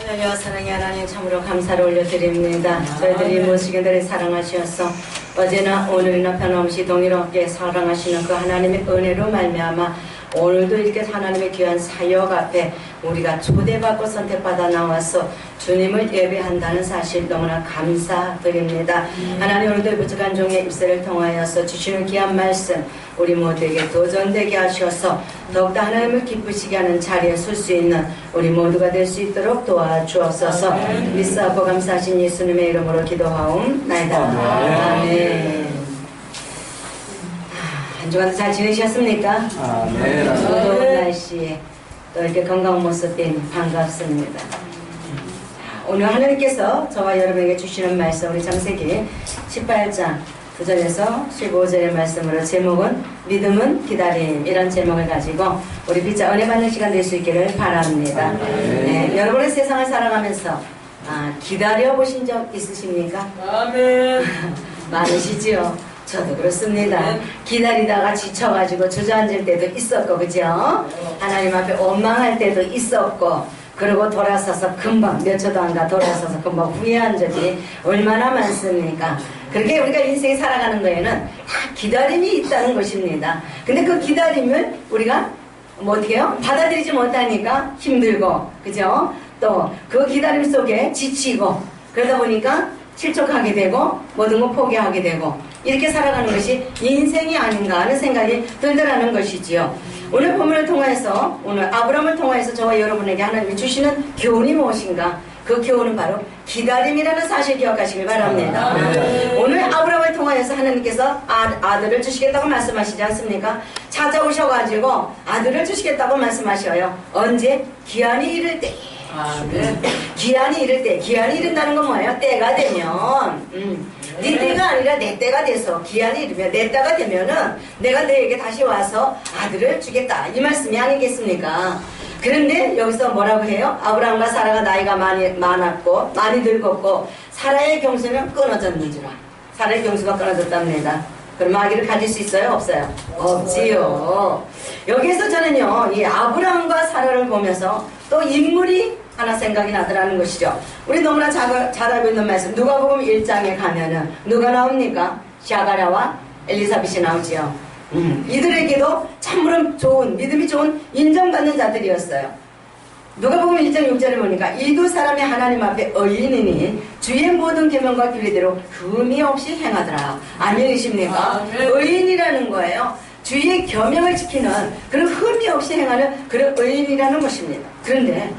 하나님 사랑의 하나님 참으로 감사를 올려드립니다. 저희들이 모시기들을 사랑하시어서 어제나 오늘이나 변함없이 동일하게 사랑하시는 그 하나님의 은혜로 말미암아 오늘도 이렇게 하나님의 귀한 사역 앞에 우리가 초대받고 선택받아 나와서 주님을 예배한다는 사실 너무나 감사드립니다. 하나님 오늘도 부족한 종의 입술을 통하여서 주시는 귀한 말씀 우리 모두에게 도전되게 하셔서 더욱더 하나님을 기쁘시게 하는 자리에 설 수 있는 우리 모두가 될 수 있도록 도와주옵소서. 믿사옵고 감사하신 예수님의 이름으로 기도하옵나이다. 아멘. 한 주간도 잘 지내셨습니까? 아멘. 더운 날씨에 또 이렇게 건강한 모습 뵈니 반갑습니다. 오늘 하나님께서 저와 여러분에게 주시는 말씀 우리 창세기 18장 9절에서 15절의 말씀으로 제목은 믿음은 기다림 이런 제목을 가지고 우리 피자 은혜 받는 시간 될 수 있기를 바랍니다. 네, 여러분의 세상을 살아가면서 기다려 보신 적 있으십니까? 아멘. 많으시지요? 저도 그렇습니다. 기다리다가 지쳐가지고 주저앉을 때도 있었고, 그죠? 하나님 앞에 원망할 때도 있었고, 그리고 돌아서서 금방, 몇 초도 안 가 돌아서서 금방 후회한 적이 얼마나 많습니까? 그렇게 우리가 인생이 살아가는 거에는 다 기다림이 있다는 것입니다. 근데 그 기다림을 우리가 어떻게 해요? 받아들이지 못하니까 힘들고, 그죠? 또 그 기다림 속에 지치고, 그러다 보니까 실족하게 되고, 모든 걸 포기하게 되고, 이렇게 살아가는 것이 인생이 아닌가 하는 생각이 들더라는 것이지요. 오늘 본문을 통해서, 오늘 아브라함을 통해서 저와 여러분에게 하나님이 주시는 교훈이 무엇인가? 그 교훈은 바로 기다림이라는 사실 기억하시길 바랍니다. 오늘 아브라함을 통해서 하나님께서 아들을 주시겠다고 말씀하시지 않습니까? 찾아오셔가지고 아들을 주시겠다고 말씀하셔요. 언제? 기한이 이를 때. 기한이 이를 때. 기한이 이른다는 건 뭐예요? 때가 되면 네 때가 아니라 내 때가 돼서 기한이 이르면 내 때가 되면은 내가 너에게 다시 와서 아들을 주겠다 이 말씀이 아니겠습니까? 그런데 여기서 뭐라고 해요? 아브라함과 사라가 나이가 많았고 많이 늙었고 사라의 경수는 끊어졌는지라. 사라의 경수가 끊어졌답니다. 그럼 아기를 가질 수 있어요? 없어요? 없지요. 여기에서 저는요 이 아브라함과 사라를 보면서 또 인물이 하나 생각이 나더라는 것이죠. 우리 너무나 잘 알고 있는 말씀 누가복음 1장에 가면은 누가 나옵니까? 샤가랴와 엘리사벳이 나오지요. 이들에게도 참으로 좋은 믿음이 좋은 인정받는 자들이었어요. 누가복음 1장 6절을 보니까 이 두 사람이 하나님 앞에 의인이니 주의 모든 계명과 규례대로 흠이 없이 행하더라. 아멘이십니까? 의인이라는 거예요. 주의 계명을 지키는 그런 흠이 없이 행하는 그런 의인이라는 것입니다. 그런데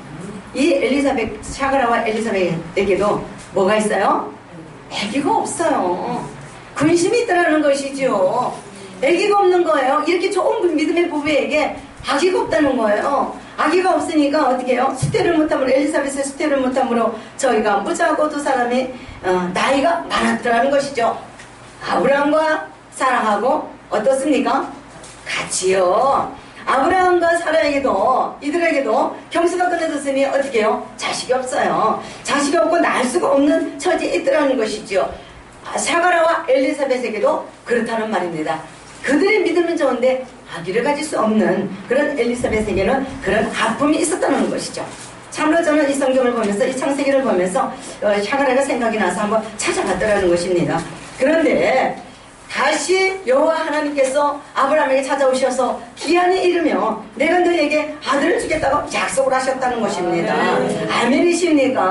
이 엘리사벳, 샤가랴와 엘리사벳에게도 뭐가 있어요? 아기가 없어요. 근심이 있다는 것이죠. 아기가 없는 거예요. 이렇게 좋은 믿음의 부부에게 아기가 없다는 거예요. 아기가 없으니까 어떻게 해요? 수태를 못함으로 엘리사벳의 수태를 못함으로 저희가 무자고 두 사람이 나이가 많았더라는 것이죠. 아브라함과 사라하고 어떻습니까? 같이요. 아브라함과 사라에게도 이들에게도 경수가 끊어졌으니 어떻게 해요? 자식이 없어요. 자식이 없고 낳을 수가 없는 처지에 있더라는 것이죠. 샤가랴와 엘리사벳에게도 그렇다는 말입니다. 그들의 믿음은 좋은데 아기를 가질 수 없는 그런 엘리사벳에게는 그런 아픔이 있었다는 것이죠. 참으로 저는 이 성경을 보면서 이 창세기를 보면서 샤가랴가 생각이 나서 한번 찾아봤더라는 것입니다. 그런데 다시 여호와 하나님께서 아브라함에게 찾아오셔서 기한이 이르면 내가 너에게 아들을 주겠다고 약속을 하셨다는 것입니다. 아멘이십니까?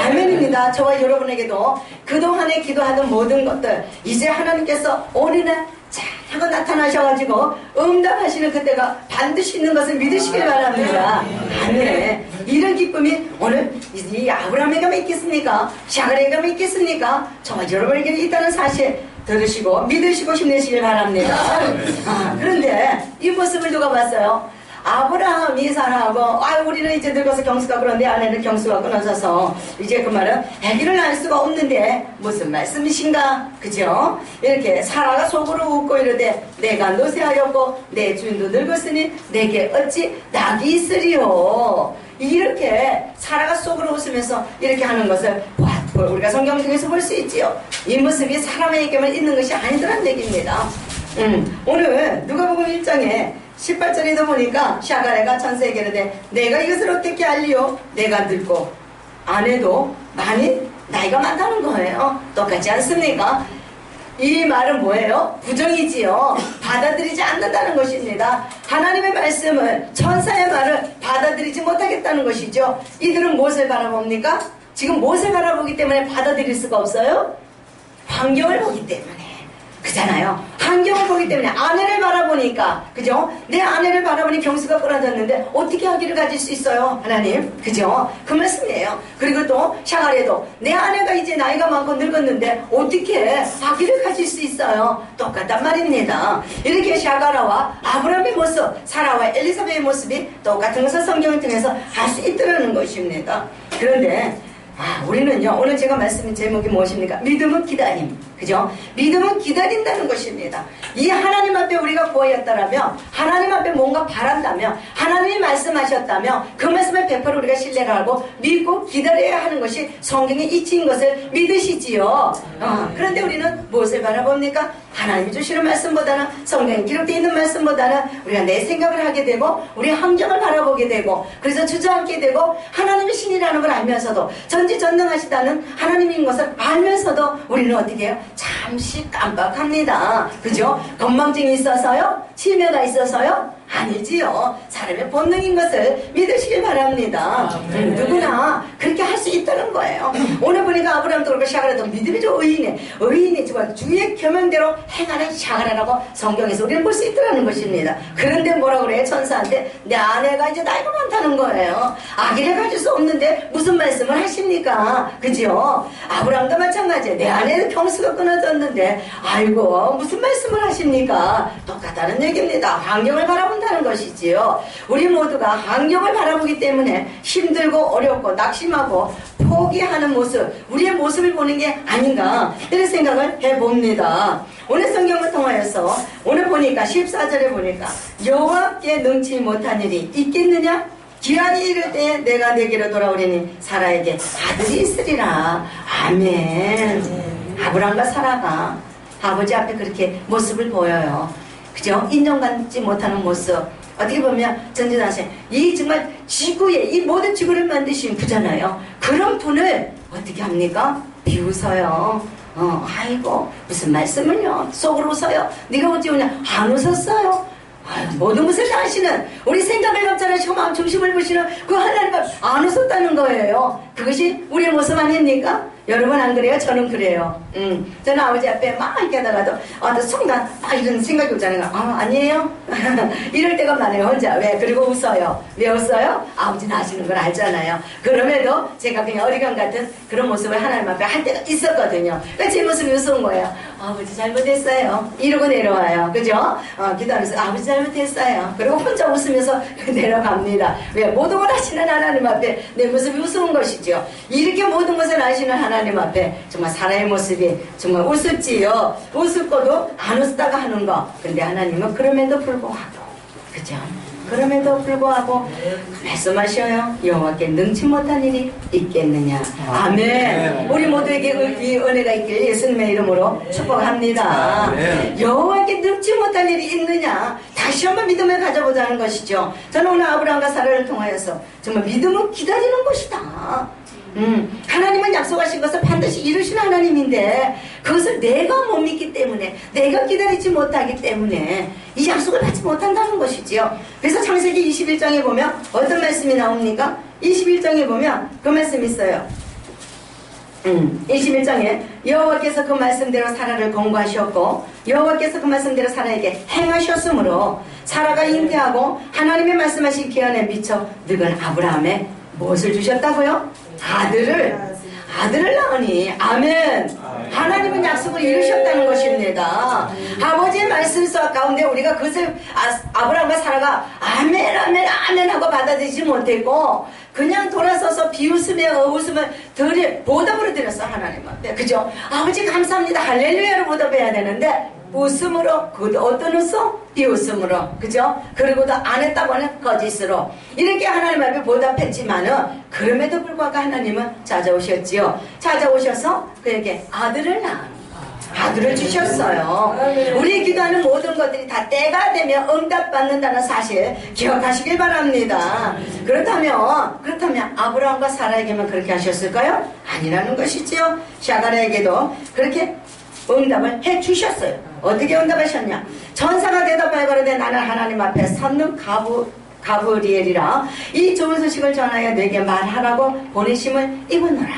아멘입니다. 저와 여러분에게도 그동안에 기도하던 모든 것들 이제 하나님께서 오늘날 자 하고 나타나셔가지고 응답하시는 그때가 반드시 있는 것을 믿으시길 바랍니다. 아멘. 이런 기쁨이 오늘 이 아브라함에게만 있겠습니까? 샤가랴에게만 있겠습니까? 저와 여러분에게 있다는 사실 들으시고 믿으시고 힘내시길 바랍니다. 그런데 이 모습을 누가 봤어요? 아브라함이 사라하고 우리는 이제 늙어서 경수가 그런데 아내는 경수가 끊어져서 이제 그 말은 아기를 낳을 수가 없는데 무슨 말씀이신가? 그죠? 이렇게 사라가 속으로 웃고 이러되 내가 노쇠하였고 내 주인도 늙었으니 내게 어찌 낙이 있으리요? 이렇게 사라가 속으로 웃으면서 이렇게 하는 것을 우리가 성경 중에서 볼 수 있지요. 이 모습이 사람에게만 있는 것이 아니더란 얘기입니다. 오늘 누가복음 1장에 18절에도 보니까 샤가랴가 천사에게 이르되 내가 이것을 어떻게 알리요? 내가 늙고 아내도 많이 나이가 많다는 거예요. 똑같지 않습니까? 이 말은 뭐예요? 부정이지요. 받아들이지 않는다는 것입니다. 하나님의 말씀을, 천사의 말을 받아들이지 못하겠다는 것이죠. 이들은 무엇을 바라봅니까? 지금 무엇을 바라보기 때문에 받아들일 수가 없어요? 환경을 보기 때문에. 그잖아요. 환경을 보기 때문에 아내를 바라보니까, 그죠? 내 아내를 바라보니 병수가 끊어졌는데 어떻게 아기를 가질 수 있어요? 하나님, 그죠? 그 말씀이에요. 그리고 또 샤갈에도 내 아내가 이제 나이가 많고 늙었는데 어떻게 아기를 가질 수 있어요? 똑같단 말입니다. 이렇게 샤가라와 아브라함의 모습, 사라와 엘리사벳의 모습이 똑같은 것을 성경을 통해서 알 수 있다는 것입니다. 그런데 우리는요, 오늘 제가 말씀인 제목이 무엇입니까? 믿음은 기다림. 그죠? 믿음은 기다린다는 것입니다. 이 하나님 앞에 우리가 구하였다라면, 하나님 앞에 뭔가 바란다면, 하나님이 말씀하셨다면, 그 말씀을 100% 우리가 신뢰를 하고 믿고 기다려야 하는 것이 성경의 이치인 것을 믿으시지요. 그런데 우리는 무엇을 바라봅니까? 하나님이 주시는 말씀보다는, 성경에 기록되어 있는 말씀보다는 우리가 내 생각을 하게 되고, 우리 환경을 바라보게 되고, 그래서 주저앉게 되고, 하나님이 신이라는 걸 알면서도, 전지전능하시다는 하나님인 것을 알면서도 우리는 어떻게 해요? 잠시 깜빡합니다. 그죠? 건망증이 있어서요? 치매가 있어서요? 아니지요. 사람의 본능인 것을 믿으시길 바랍니다. 누구나 그렇게 할 수 있다는 거예요. 오늘 보니까 아브라함도 그렇고 샤가라도 믿음이 좀 의인이 주의 계명대로 행하는 샤가라라고 성경에서 우리는 볼 수 있다는 것입니다. 그런데 뭐라고 그래요? 천사한테 내 아내가 이제 나이가 많다는 거예요. 아기를 가질 수 없는데 무슨 말씀을 하십니까? 그죠? 아브라함도 마찬가지예요. 내 아내는 병수가 끊어졌는데 아이고 무슨 말씀을 하십니까? 똑같다는 얘기입니다. 환경을 바라본다는 것이지요. 우리 모두가 환경을 바라보기 때문에 힘들고 어렵고 낙심하고 포기하는 모습, 우리의 모습을 보는 게 아닌가 이런 생각을 해봅니다. 오늘 성경을 통하여서 오늘 보니까 14절에 보니까 여호와께 능치 못한 일이 있겠느냐? 기한이 이를 때에 내가 내게로 돌아오리니 사라에게 아들이 있으리라. 아멘. 아브람과 사라가 아버지 앞에 그렇게 모습을 보여요. 그죠? 인정받지 못하는 모습. 어떻게 보면 전진하신 이 정말 지구에 이 모든 지구를 만드신 부잖아요. 그런 분을 어떻게 합니까? 비웃어요. 아이고 무슨 말씀을요? 속으로 웃어요. 네가 어찌 오냐? 안 웃었어요. 모든 것을 다 아시는 우리 생각을 감찰하시고 마음 중심을 보시는 그 하나님과 안 웃었다는 거예요. 그것이 우리의 모습 아닙니까? 여러분 안 그래요? 저는 그래요. 저는 아버지 앞에 막 이렇게 하다가도 어떤 순간 이런 생각이 오잖아요. 아니에요? 이럴 때가 많아요. 혼자. 왜? 그리고 웃어요. 왜 웃어요? 아버지는 아시는 걸 알잖아요. 그럼에도 제가 그냥 어리광 같은 그런 모습을 하나님 앞에 할 때가 있었거든요. 그러니까 제 모습이 우스운 거예요. 아버지 잘못했어요. 이러고 내려와요. 그죠? 기도하면서 아버지 잘못했어요. 그리고 혼자 웃으면서 내려갑니다. 왜? 모든 걸 아시는 하나님 앞에 내 모습이 우스운 것이죠. 이렇게 모든 것을 아시는 하나님 앞에 정말 사람의 모습이 정말 우습지요. 우습고도 안 웃다가 하는 거. 근데 하나님은 그럼에도 불구하고, 그죠? 그럼에도 불구하고 말씀하셔요. 여호와께 능치 못한 일이 있겠느냐. 아멘. 우리 모두에게 이 은혜가 있길 예수님의 이름으로 축복합니다. 여호와께 능치 못한 일이 있느냐. 다시 한번 믿음을 가져보자는 것이죠. 저는 오늘 아브라함과 사라를 통하여서 정말 믿음은 기다리는 것이다. 하나님은 약속하신 것을 반드시 이루시는 하나님인데 그것을 내가 못 믿기 때문에 내가 기다리지 못하기 때문에 이 약속을 받지 못한다는 것이지요. 그래서 창세기 21장에 보면 어떤 말씀이 나옵니까? 21장에 보면 그 말씀이 있어요. 21장에 여호와께서 그 말씀대로 사라를 권고하셨고 여호와께서 그 말씀대로 사라에게 행하셨으므로 사라가 잉태하고 하나님의 말씀하신 기한에 미쳐 늙은 아브라함에 무엇을 주셨다고요? 아들을 낳으니 아멘. 하나님은 약속을 이루셨다는 것입니다. 아버지의 말씀 가운데 우리가 그것을 아브라함과 사라가 아멘 아멘 아멘 하고 받아들이지 못했고 그냥 돌아서서 비웃으며 어웃음을 보답으로 드렸어. 하나님 앞에. 그죠? 아버지 감사합니다 할렐루야로 보답해야 되는데 웃음으로, 그것도 어떤 웃음? 비웃음으로, 그죠? 그리고도 안 했다고 하는 거짓으로 이렇게 하나님 앞에 보답했지만은 그럼에도 불구하고 하나님은 찾아오셨지요. 찾아오셔서 그에게 아들을 낳으니 아들을 주셨어요. 우리 기도하는 모든 것들이 다 때가 되면 응답받는다는 사실 기억하시길 바랍니다. 그렇다면 아브라함과 사라에게만 그렇게 하셨을까요? 아니라는 것이지요. 샤가랴에게도 그렇게 응답을 해 주셨어요. 어떻게 응답하셨냐? 천사가 대답하여 가로되 나는 하나님 앞에 섰는 가브리엘이라 이 좋은 소식을 전하여 내게 말하라고 보내심을 입었노라.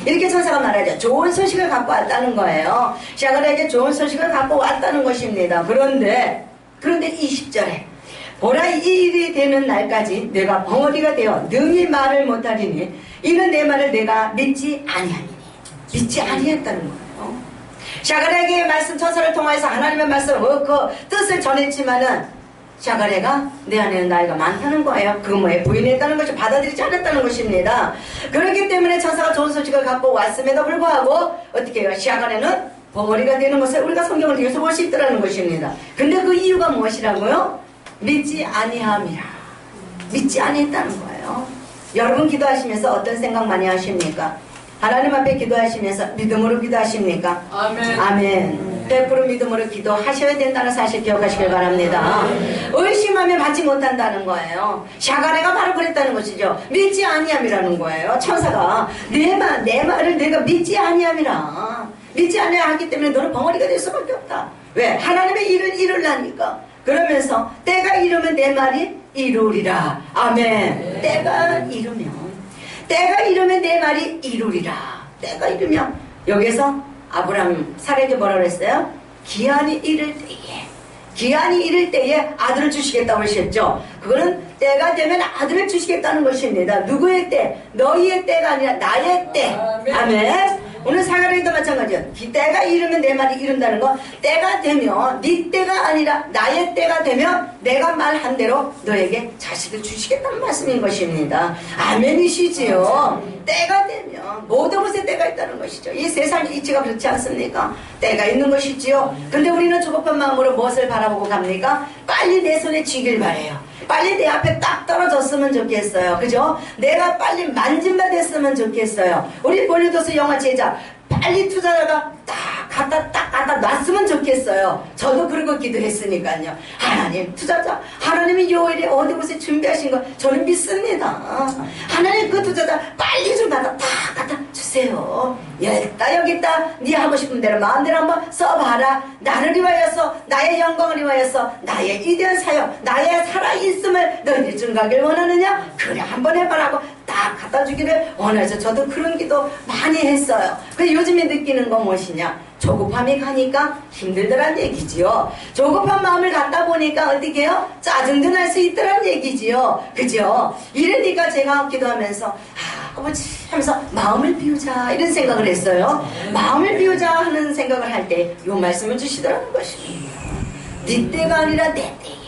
이렇게 천사가 말하죠. 좋은 소식을 갖고 왔다는 거예요. 샤가랴에게 좋은 소식을 갖고 왔다는 것입니다. 그런데 20절에 보라 이 일이 되는 날까지 내가 벙어리가 되어 능히 말을 못하리니 이는 내 말을 내가 믿지 아니하니니. 믿지 아니했다는 거예요. 샤가랴에게 말씀 천사를 통해서 하나님의 말씀을 그 뜻을 전했지만은 샤가랴가 내 안에는 나이가 많다는 거예요. 그 뭐에 부인했다는 것이 받아들이지 않았다는 것입니다. 그렇기 때문에 천사가 좋은 소식을 갖고 왔음에도 불구하고 어떻게 해요? 샤가랴는 벙어리가 되는 것을 우리가 성경을 통해서 볼 수 있더라는 것입니다. 근데 그 이유가 무엇이라고요? 믿지 아니함이라. 믿지 아니했다는 거예요. 여러분 기도하시면서 어떤 생각 많이 하십니까? 하나님 앞에 기도하시면서 믿음으로 기도하십니까? 아멘. 아멘. 100% 믿음으로 기도하셔야 된다는 사실 기억하시길 바랍니다. 의심하면 받지 못한다는 거예요. 샤가랴가 바로 그랬다는 것이죠. 믿지 아니함이라는 거예요. 천사가 내 말을 내가 믿지 아니함이라. 믿지 아니하기 때문에 너는 벙어리가 될 수밖에 없다. 왜? 하나님의 일을 이루려니까. 그러면서 때가 이르면 내 말이 이루리라. 아멘. 때가 이르면 내 말이 이루리라. 때가 이르면 여기서 아브라함 사례에게 뭐라 그랬어요? 기한이 이를 때에 아들을 주시겠다고 하셨죠. 그거는 때가 되면 아들을 주시겠다는 것입니다. 누구의 때? 너희의 때가 아니라 나의 때. 아멘. 오늘 사가랴도 마찬가지예요. 때가 이르면 내 말이 이룬다는 거. 때가 되면 네 때가 아니라 나의 때가 되면 내가 말한 대로 너에게 자식을 주시겠다는 말씀인 것입니다. 아멘이시지요. 때가 되면 모든 것에 때가 있다는 것이죠. 이 세상의 이치가 그렇지 않습니까? 때가 있는 것이지요. 근데 우리는 조급한 마음으로 무엇을 바라보고 갑니까? 빨리 내 손에 쥐길 바래요. 빨리 내 앞에 딱 떨어졌으면 좋겠어요. 그죠? 내가 빨리 만진바 됐으면 좋겠어요. 우리 볼리도스 영화 제작 빨리 투자자가 딱 갖다 놨으면 좋겠어요. 저도 그러고 기도했으니까요. 하나님 투자자, 하나님이 요일에 어디 곳에 준비하신 거 저는 믿습니다. 하나님 그 투자자 빨리 좀 갖다 주세요. 여기 있다. 네 하고 싶은 대로 마음대로 한번 써봐라. 나를 위하여서, 나의 영광을 위하여서, 나의 이대한 사역, 나의 살아있음을 너희들 증가하길 원하느냐? 그래 한번 해봐라고 딱 갖다 주기를 원해서 저도 그런 기도 많이 했어요. 근데 요즘에 느끼는 건 무엇이냐? 조급함이 가니까 힘들더란 얘기지요. 조급한 마음을 갖다 보니까 어떻게 해요? 짜증도 날 수 있더란 얘기지요. 그죠? 이러니까 제가 기도하면서 아버지 하면서 마음을 비우자 이런 생각을 했어요. 마음을 비우자 하는 생각을 할 때 이 말씀을 주시더라는 것입니다. 네 때가 아니라 내 때에.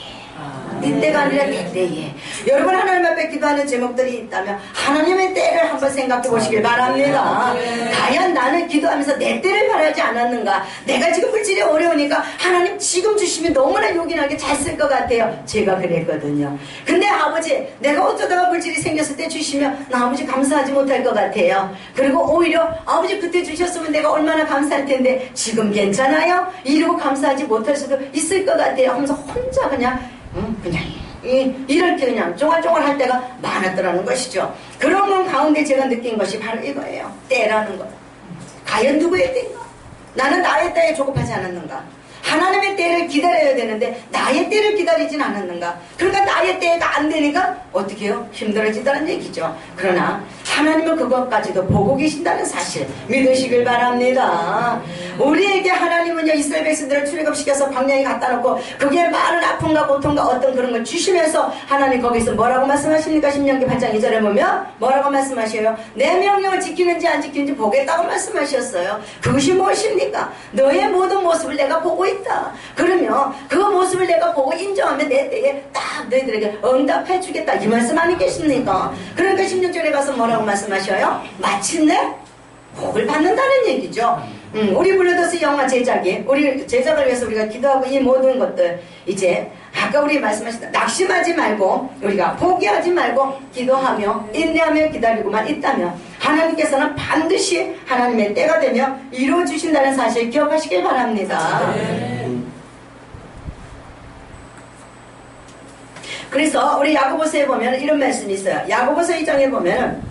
네 때가 아니라 내 때에. 여러분 하나님 앞에 기도하는 제목들이 있다면 하나님의 때를 한번 생각해 보시길 바랍니다. 과연 나는 기도하면서 내 때를 바라지 않았는가? 내가 지금 물질이 어려우니까 하나님 지금 주시면 너무나 요긴하게 잘 쓸 것 같아요. 제가 그랬거든요. 근데 아버지 내가 어쩌다가 물질이 생겼을 때 주시면 나 아버지 감사하지 못할 것 같아요. 그리고 오히려 아버지 그때 주셨으면 내가 얼마나 감사할 텐데 지금 괜찮아요? 이러고 감사하지 못할 수도 있을 것 같아요 하면서 혼자 그냥 이렇게 그냥 쫑알쫑알 할 때가 많았더라는 것이죠. 그런 건 가운데 제가 느낀 것이 바로 이거예요. 때라는 것. 과연 누구의 때인가? 나는 나의 때에 조급하지 않았는가? 하나님의 때를 기다려야 되는데 나의 때를 기다리진 않았는가? 그러니까 나의 때가 안 되니까 어떻게 해요? 힘들어지다는 얘기죠. 그러나 하나님은 그것까지도 보고 계신다는 사실 믿으시길 바랍니다. 우리에게 하나님은요 이스라엘 백성들을 출애굽시켜서 광야에 갖다 놓고 그게 많은 아픔과 고통과 어떤 그런 걸 주시면서 하나님 거기서 뭐라고 말씀하십니까? 신명기 8장 2절에 보면 뭐라고 말씀하셔요? 내 명령을 지키는지 안 지키는지 보겠다고 말씀하셨어요. 그것이 무엇입니까? 너의 모든 모습을 내가 보고 있다. 그러면 그 모습을 내가 보고 인정하면 내 때에 딱 너희들에게 응답해 주겠다. 이 말씀 아니겠습니까? 그러니까 16절에 가서 뭐라고 말씀하셔요? 마침내 복을 받는다는 얘기죠. 우리 블루더스 영화 제작이 우리 제작을 위해서 우리가 기도하고 이 모든 것들 이제 아까 우리 말씀하셨다 낙심하지 말고 우리가 포기하지 말고 기도하며 인내하며 기다리고만 있다면 하나님께서는 반드시 하나님의 때가 되면 이루어주신다는 사실 기억하시길 바랍니다. 그래서 우리 야고보서에 보면 이런 말씀이 있어요. 야고보서 2장에 보면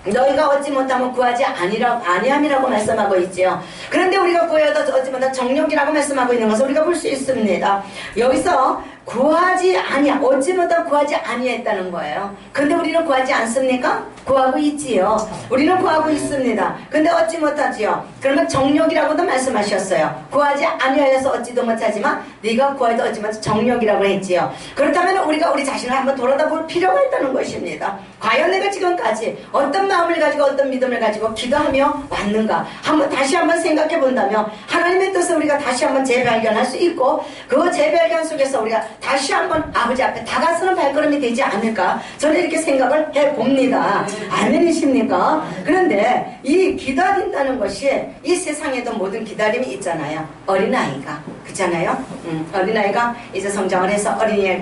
너희가 얻지 못하면 구하지 아니함이라고 말씀하고 있지요. 그런데 우리가 구해도 얻지 못한 정욕이라고 말씀하고 있는 것을 우리가 볼 수 있습니다. 여기서 구하지 아니야, 얻지 못하고 구하지 아니했다는 거예요. 근데 우리는 구하지 않습니까? 구하고 있지요. 우리는 구하고 있습니다. 근데 얻지 못하지요. 그러면 정욕이라고도 말씀하셨어요. 구하지 아니하여서 얻지도 못하지만 네가 구하여도 얻지 못한 정욕이라고 했지요. 그렇다면 우리가 우리 자신을 한번 돌아다볼 필요가 있다는 것입니다. 과연 내가 지금까지 어떤 마음을 가지고 어떤 믿음을 가지고 기도하며 왔는가 한번 다시 한번 생각해 본다면 하나님의 뜻을 우리가 다시 한번 재발견할 수 있고 그 재발견 속에서 우리가 다시 한번 아버지 앞에 다가서는 발걸음이 되지 않을까 저는 이렇게 생각을 해봅니다. 아멘이십니까? 그런데 이 기다린다는 것이 이 세상에도 모든 기다림이 있잖아요. 어린아이가 그렇잖아요. 어린아이가 이제 성장을 해서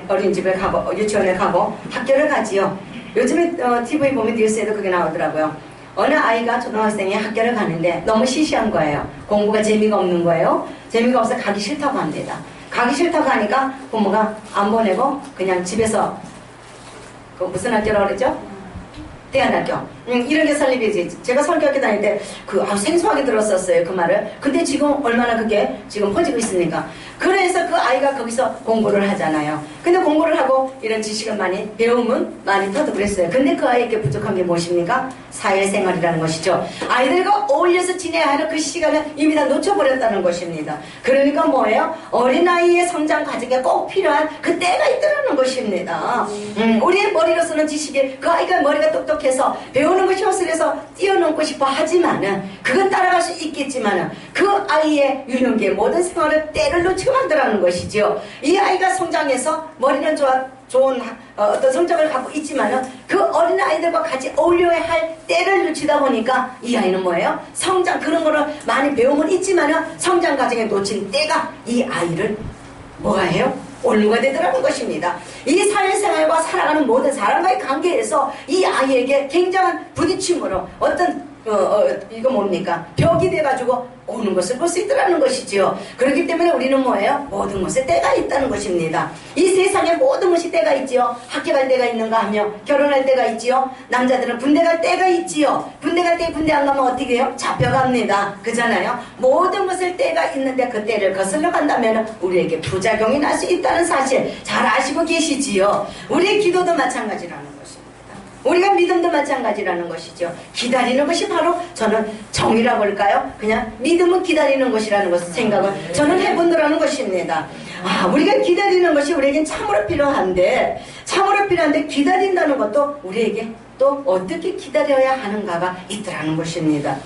어린이집에 가고 유치원에 가고 학교를 가지요. 요즘에 TV 보면 뉴스에도 그게 나오더라고요. 어느 아이가 초등학생이 학교를 가는데 너무 시시한 거예요. 공부가 재미가 없는 거예요. 재미가 없어 가기 싫다고 합니다. 가기 싫다고 하니까 부모가 안 보내고 그냥 집에서 그 무슨 학교라고 그랬죠? 대안학교. 이런 게 설립이지. 제가 설교학교 다닐 때 생소하게 들었었어요. 그 말을. 근데 지금 얼마나 그게 지금 퍼지고 있습니까? 그래서 그 아이가 거기서 공부를 하잖아요. 근데 공부를 하고 이런 지식을 많이 배우면 많이 터득 그랬어요. 근데 그 아이에게 부족한 게 무엇입니까? 사회생활이라는 것이죠. 아이들과 어울려서 지내야 하는 그 시간을 이미 다 놓쳐버렸다는 것입니다. 그러니까 뭐예요? 어린아이의 성장 과정에 꼭 필요한 그 때가 있다는 것입니다. 우리의 머리로서는 지식이 그 아이가 머리가 똑똑해서 배우는 것이 헛슬해서 뛰어넘고 싶어 하지만은 그건 따라갈 수 있겠지만은 그 아이의 유년기의 모든 생활을 때를 놓치고 만들라는 것이죠. 이 아이가 성장해서 머리는 좋은 어떤 성적을 갖고 있지만은 그 어린 아이들과 같이 어울려야 할 때를 놓치다 보니까 이 아이는 뭐예요? 성장 그런 거를 많이 배움은 있지만은 성장 과정에 놓친 때가 이 아이를 뭐가 해요? 올무가 되더라는 것입니다. 이 사회생활과 살아가는 모든 사람과의 관계에서 이 아이에게 굉장한 부딪힘으로 어떤 이거 뭡니까? 벽이 돼가지고 오는 것을 볼 수 있더라는 것이지요. 그렇기 때문에 우리는 뭐예요? 모든 것에 때가 있다는 것입니다. 이 세상에 모든 것이 때가 있지요. 학교 갈 때가 있는가 하며 결혼할 때가 있지요. 남자들은 군대 갈 때가 있지요. 군대 갈 때 군대 안 가면 어떻게 해요? 잡혀갑니다. 그잖아요. 모든 것을 때가 있는데 그 때를 거슬러 간다면 우리에게 부작용이 날 수 있다는 사실 잘 아시고 계시지요. 우리의 기도도 마찬가지라는 것입니다. 우리가 믿음도 마찬가지라는 것이죠. 기다리는 것이 바로 저는 정이라고 할까요? 그냥 믿음은 기다리는 것이라는 것을 생각을 저는 해본다는 것입니다. 우리가 기다리는 것이 우리에겐 참으로 필요한데 기다린다는 것도 우리에게 또 어떻게 기다려야 하는가가 있더라는 것입니다.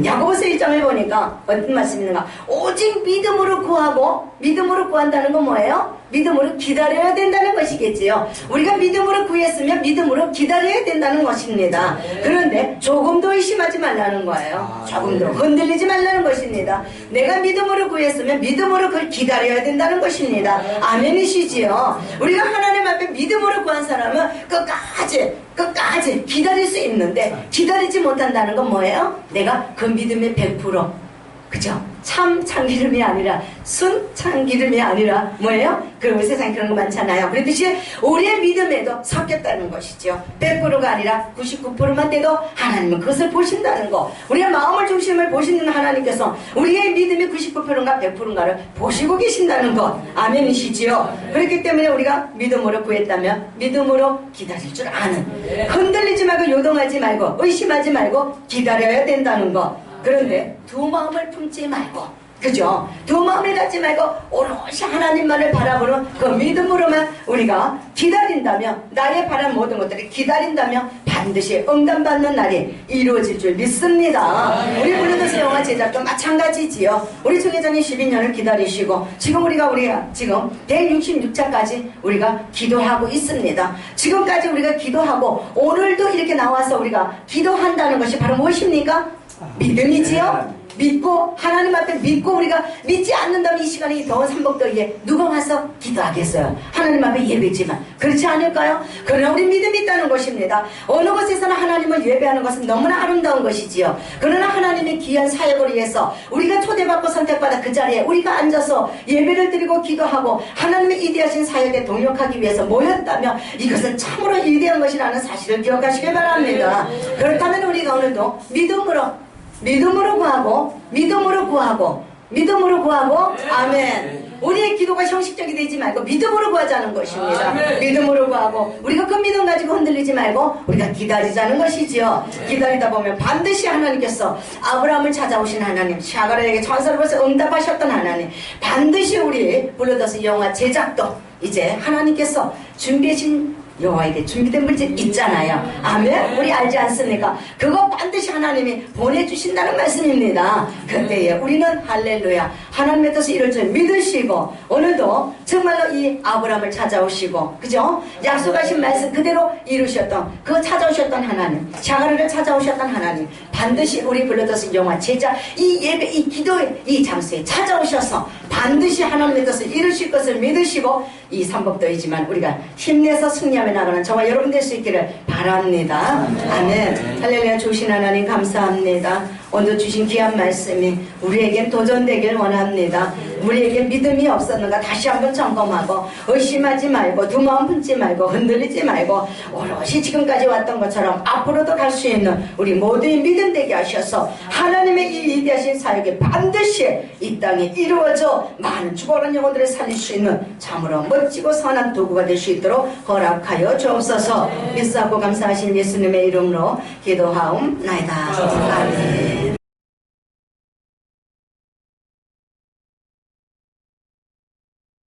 야고보서 1장을 보니까 어떤 말씀이 있는가? 오직 믿음으로 구하고 믿음으로 구한다는 건 뭐예요? 믿음으로 기다려야 된다는 것이겠지요. 우리가 믿음으로 구했으면 믿음으로 기다려야 된다는 것입니다. 그런데 조금도 의심하지 말라는 거예요. 조금도 흔들리지 말라는 것입니다. 내가 믿음으로 구했으면 믿음으로 그걸 기다려야 된다는 것입니다. 아멘이시지요. 우리가 하나님 앞에 믿음으로 구한 사람은 끝까지 기다릴 수 있는데 기다리지 못한다는 건 뭐예요? 내가 그 믿음의 100% 그죠? 참기름이 아니라 참기름이 아니라 뭐예요? 그럼 세상에 그런 거 많잖아요. 그렇듯이 우리의 믿음에도 섞였다는 것이죠. 100%가 아니라 99%만 돼도 하나님은 그것을 보신다는 거. 우리의 마음을 중심을 보시는 하나님께서 우리의 믿음이 99%인가 100%인가를 보시고 계신다는 것. 아멘이시지요. 그렇기 때문에 우리가 믿음으로 구했다면 믿음으로 기다릴 줄 아는, 흔들리지 말고 요동하지 말고 의심하지 말고 기다려야 된다는 것. 그런데 두 마음을 품지 말고, 그죠? 두 마음을 갖지 말고 오롯이 하나님만을 바라보는 그 믿음으로만 우리가 기다린다면, 나의 바란 모든 것들을 기다린다면 반드시 응답받는 날이 이루어질 줄 믿습니다. 우리 블루더스 영화 제작도 마찬가지지요. 우리 총회장님 12년을 기다리시고 우리가 지금 166차까지 우리가 기도하고 있습니다. 지금까지 우리가 기도하고 오늘도 이렇게 나와서 우리가 기도한다는 것이 바로 무엇입니까? 믿음이지요. 믿고 하나님 앞에 믿고 우리가 믿지 않는다면 이 시간에 이 더운 삼복더위에 누가 와서 기도하겠어요? 하나님 앞에 예배지만 그렇지 않을까요? 그러나 우리 믿음이 있다는 것입니다. 어느 곳에서나 하나님을 예배하는 것은 너무나 아름다운 것이지요. 그러나 하나님의 귀한 사역을 위해서 우리가 초대받고 선택받아 그 자리에 우리가 앉아서 예배를 드리고 기도하고 하나님의 위대하신 사역에 동역하기 위해서 모였다면 이것은 참으로 위대한 것이라는 사실을 기억하시길 바랍니다. 그렇다면 우리가 오늘도 믿음으로 구하고 아멘. 우리의 기도가 형식적이 되지 말고 믿음으로 구하자는 것입니다. 믿음으로 구하고 우리가 그 믿음 가지고 흔들리지 말고 우리가 기다리자는 것이지요. 기다리다 보면 반드시 하나님께서 아브라함을 찾아오신 하나님, 샤가랴에게 천사를 보내서 응답하셨던 하나님, 반드시 우리 불러다서 영화 제작도 이제 하나님께서 준비하신 여호와에게 준비된 물질 있잖아요. 아멘. 우리 알지 않습니까? 그거 반드시 하나님이 보내주신다는 말씀입니다. 그때에 우리는 할렐루야 하나님의 뜻을 이룰 줄 믿으시고 오늘도 정말로 이 아브라함을 찾아오시고 그죠? 약속하신 말씀 그대로 이루셨던 그 찾아오셨던 하나님, 샤가랴를 찾아오셨던 하나님 반드시 우리 불러들어서 영화 제자 이 예배 이 기도의 이 장소에 찾아오셔서 반드시 하나님의 뜻을 이루실 것을 믿으시고 이 삼복더위지만 우리가 힘내서 승리하며 나가는 저와 여러분 될 수 있기를 바랍니다. 아멘. 할렐루야. 주신 하나님 감사합니다. 오늘 주신 귀한 말씀이 우리에겐 도전되길 원합니다. 우리에게 믿음이 없었는가 다시 한번 점검하고 의심하지 말고 두 마음 품지 말고 흔들리지 말고 오롯이 지금까지 왔던 것처럼 앞으로도 갈 수 있는 우리 모두의 믿음 되게 하셔서 하나님의 이 위대하신 사역이 반드시 이 땅에 이루어져 많은 죽어가는 영혼들을 살릴 수 있는 참으로 멋지고 선한 도구가 될 수 있도록 허락하여 주옵소서. 믿사고 감사하신 예수님의 이름으로 기도하옵나이다. 아멘.